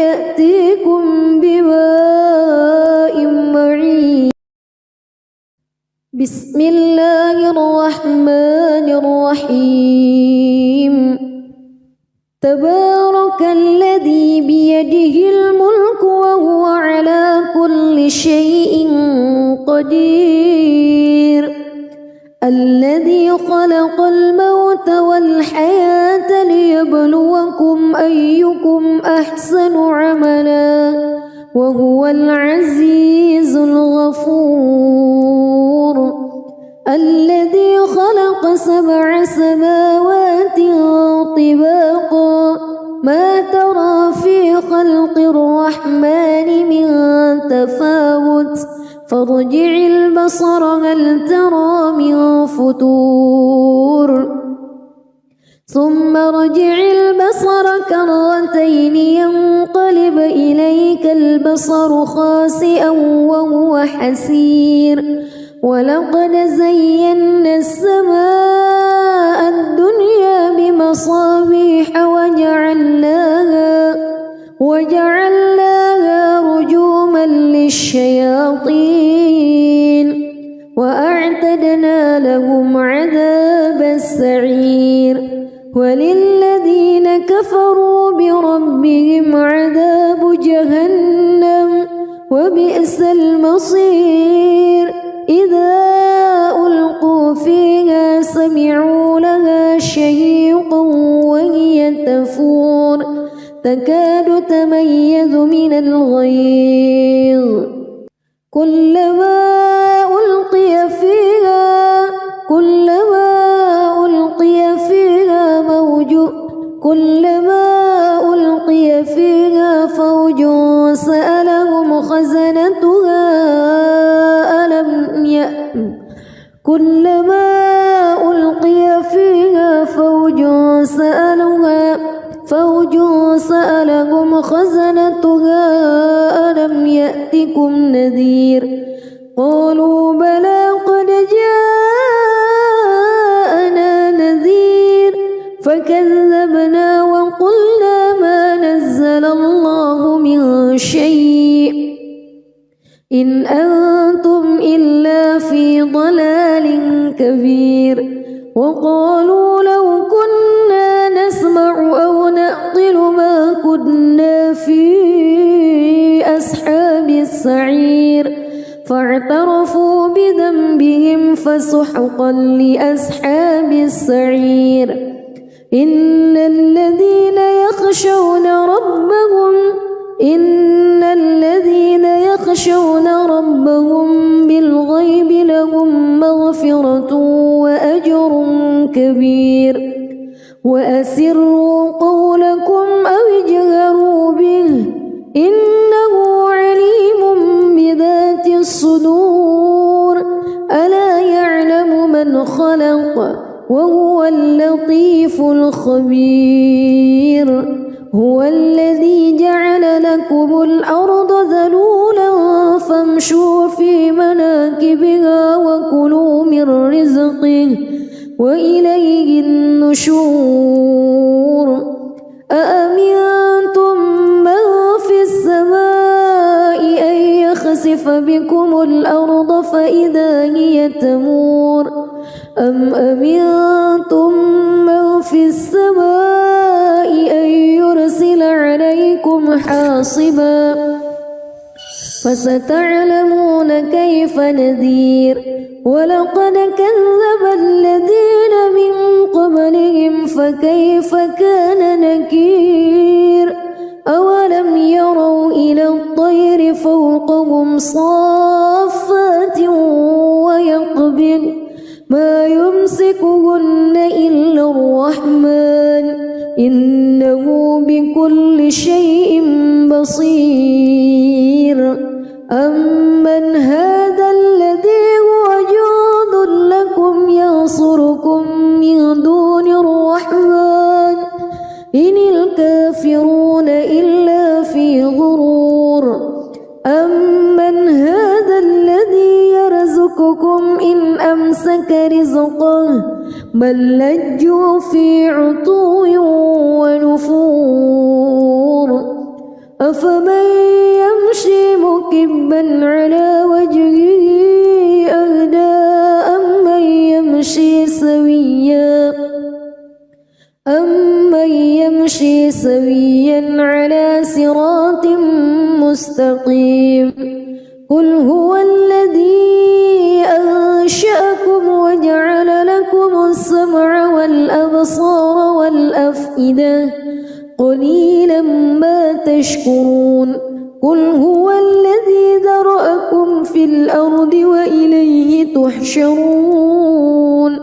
يأتيكم بماء معين. بسم الله الرحمن الرحيم تبارك الذي بيده الملك وهو على كل شيء قدير الذي خلق الموت والحياة ليبلوكم أيكم أحسن عملا وهو العزيز الغفور الذي خلق 7 سماوات طباقا ما ترى في خلق الرحمن من تفاوت فارجع البصر هل ترى من فتور ثم ارجع البصر كرتين ينقلب إليك البصر خاسئا وهو حسير ولقد زينا السماء الدنيا بمصابيح وجعلناها رجوما للشياطين وأعتدنا لهم عذاب السعير وللذين كفروا بربهم عذاب جهنم وبئس المصير إذا ألقوا فيها سمعوا لها شهيقا وهي تفور تكاد تميز من الغيظ كلما ألقي فيها فوج سألهم خزنتها ألم يأتكم نذير قالوا بلى قد جاءنا نذير فكذبنا وقلنا ما نزل الله من شيء إن أنتم إلا في ضلال كبير وقالوا لو كنا نسمع أو نعقل ما كنا في أصحاب السعير فاعترفوا بذنبهم فسحقا لأصحاب السعير إن الذين يخشون ربهم بالغيب لهم مغفرة وأجر كبير وأسروا قولكم أو اجهروا به إنه عليم بذات الصدور ألا يعلم من خلق وهو اللطيف الخبير هو الذي جعل لكم الأرض ذلولا فامشوا في مناكبها وكلوا من رزقه وإليه النشور أأمنتم من في السماء أن يخسف بكم الأرض فإذا هي تمور أم أمنتم من في السماء أن يرسل عليكم حاصبا فستعلمون كيف نذير ولقد كذب الذين من قبلهم فكيف كان نكير أولم يروا إلى الطير فوقهم صافات ويقبض ما يمسكهن إلا الرحمن إنه بكل شيء بصير أمن هذا الذي هو جند لكم ينصركم من دون الرحمن إن الكافرون إلا يمسك رزقه بل لجوا في عتو ونفور أفمن يمشي مكبا على وجهه أهدى أمن يمشي سويا على صراط مستقيم قل هو الذي أنشأكم وجعل لكم السمع والأبصار والأفئدة قليلا ما تشكرون قل هو الذي ذرأكم في الأرض وإليه تحشرون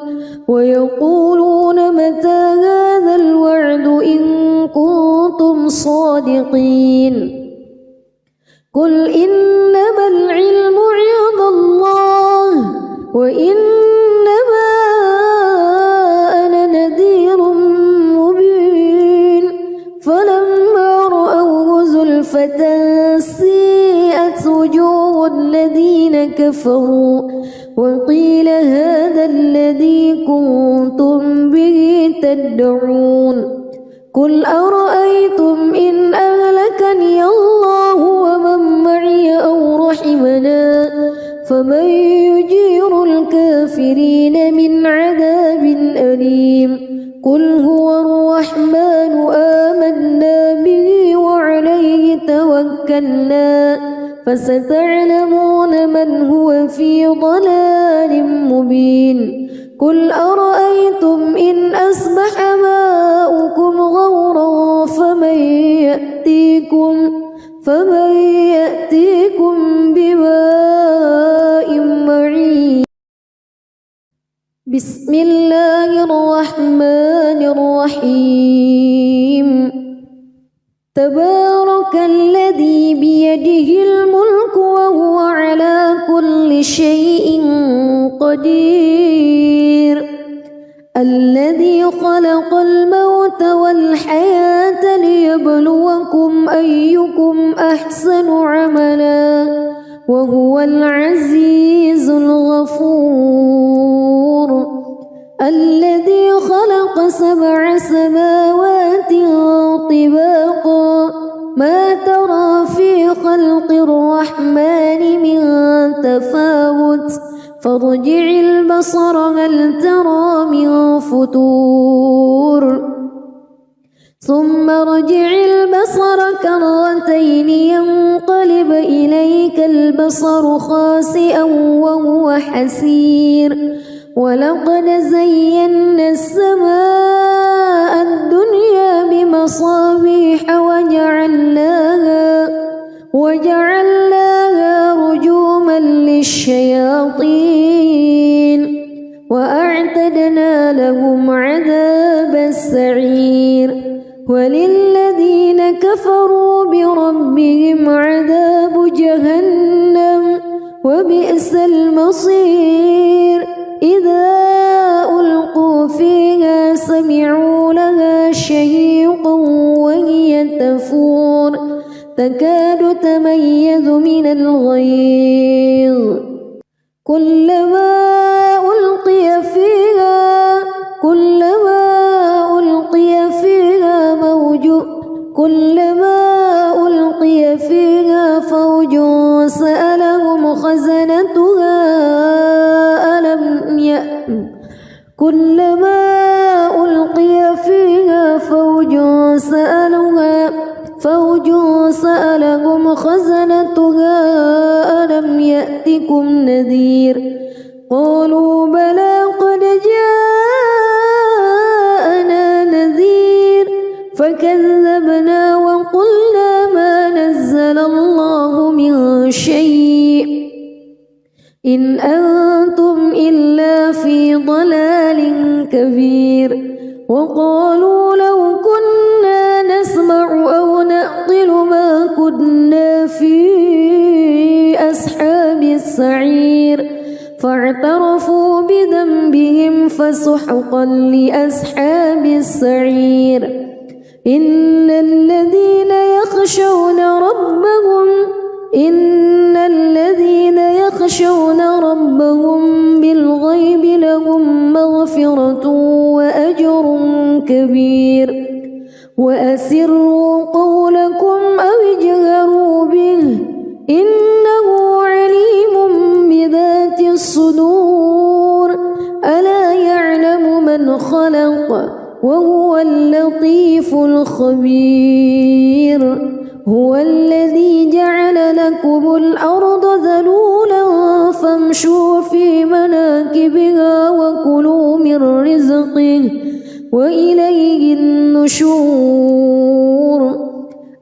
ويقولون متى هذا الوعد إن كنتم صادقين قل إنما العلم عند الله وإنما أنا نذير مبين فلما رأوه زلفة سيئت وجوه الذين كفروا وقيل هذا الذي كنتم به تدعون قل أرأيتم إن أهلكني الله ومن معي أو رحمنا فمن يجير الكافرين من عذاب أليم قل هو الرحمن آمنا به وعليه توكلنا فستعلمون من هو في ضلال مبين قل أرأيتم إن أصبح ماؤكم غورا فمن يأتيكم بماء معين بسم الله الرحمن الرحيم تبارك الذي بيده الملك وهو على كل شيء قدير الذي خلق الموت والحياة ليبلوكم أيكم أحسن عملا وهو العزيز الغفور الذي خلق 7 سماوات طباقا ما ترى في خلق الرحمن من تفاوت فارجع البصر هل ترى من فتور ثم ارجع البصر كرتين ينقلب إليك البصر خاسئا وهو حسير ولقد زينا السماء الدنيا بمصابيح وجعلناها رجوما للشياطين وأعتدنا لهم عذاب السعير وللذين كفروا بربهم عذاب جهنم وبئس المصير إذا ألقوا فيها سمعوا لها شهيقا وهي تفور تكاد تميز من الغيظ كلما ألقي فيها فوج سألهم خزنتها كلما ألقي فيها فوج سألهم خزنتها ألم يأتكم نذير قالوا بلى قد جاءنا نذير فكذبنا وقلنا ما نزل الله من شيء إن أنتم إلا في ضلال كبير وقالوا لو كنا نسمع أو نعقل ما كنا في أصحاب السعير فاعترفوا بذنبهم فسحقا لأصحاب السعير إن الذين يخشون يخشون ربهم بالغيب لهم مغفرة وأجر كبير وأسروا قولكم أو اجهروا به إنه عليم بذات الصدور ألا يعلم من خلق وهو اللطيف الخبير هو الذي جعل لكم الأرض ذلولا فامشوا في مناكبها وكلوا من رزقه وإليه النشور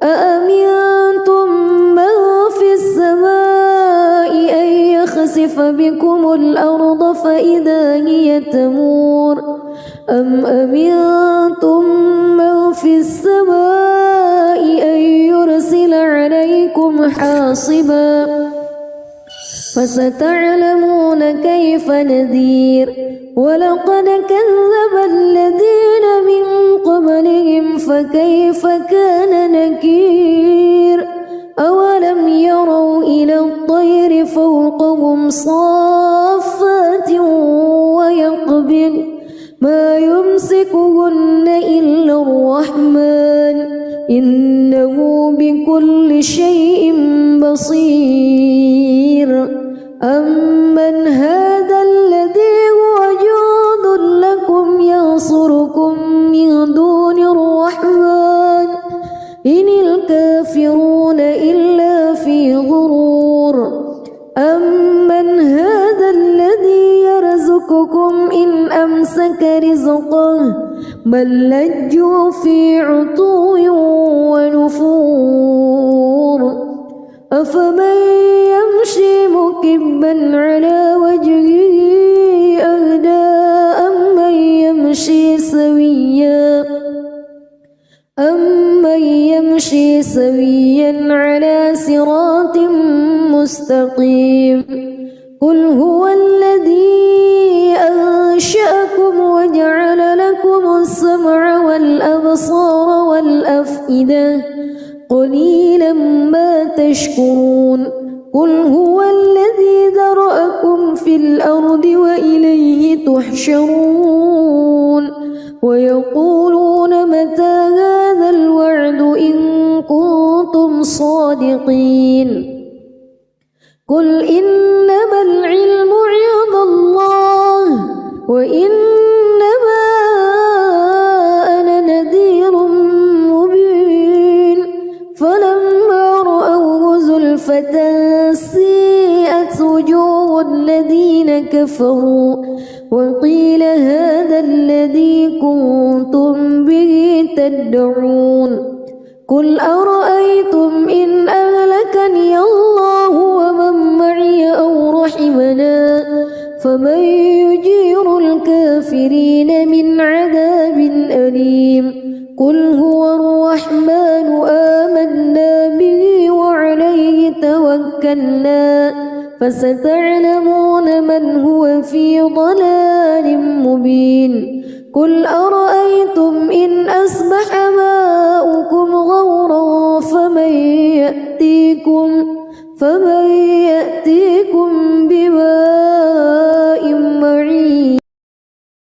أأمنتم من في السماء أن يخسف بكم الأرض فإذا هي تمور أم أمنتم من في السماء أن يرسل عليكم حاصبا فستعلمون كيف نذير ولقد كذب الذين من قبلهم فكيف كان نكير أولم يروا إلى الطير فوقهم صافات ويقبض ما يمسكهن إلا الرحمن إنه بكل شيء بصير أمن هذا الذي هو جند لكم ينصركم من دون الرحمن إن الكافرون إلا في غرور أمن هذا الذي يرزقكم إن أمسك رزقه بل لجوا في عتو ونفور أفمن يمشي مكبا على وجهه أهدى أمن يمشي سويا على صراط مستقيم قل هو الذي أنشأكم وجعل لكم السمع والأبصار والأفئدة قليلا ما تشكرون قل هو الذي ذرأكم في الأرض وإليه تحشرون ويقولون متى هذا الوعد إن كنتم صادقين قل إنما العلم عند الله وإنما أنا نذير مبين فلما رأوه زلفة سيئت وجوه الذين كفروا وقيل هذا الذي كنتم به تدعون قل أرأيتم إن أهلكني الله ومن معي أو رحمنا فمن يجير الكافرين من عذاب أليم قل هو الرحمن آمنا به وعليه توكلنا فستعلمون من هو في ضلال مبين قل أرأيتم إن أصبح ماؤكم غورا فمن يأتيكم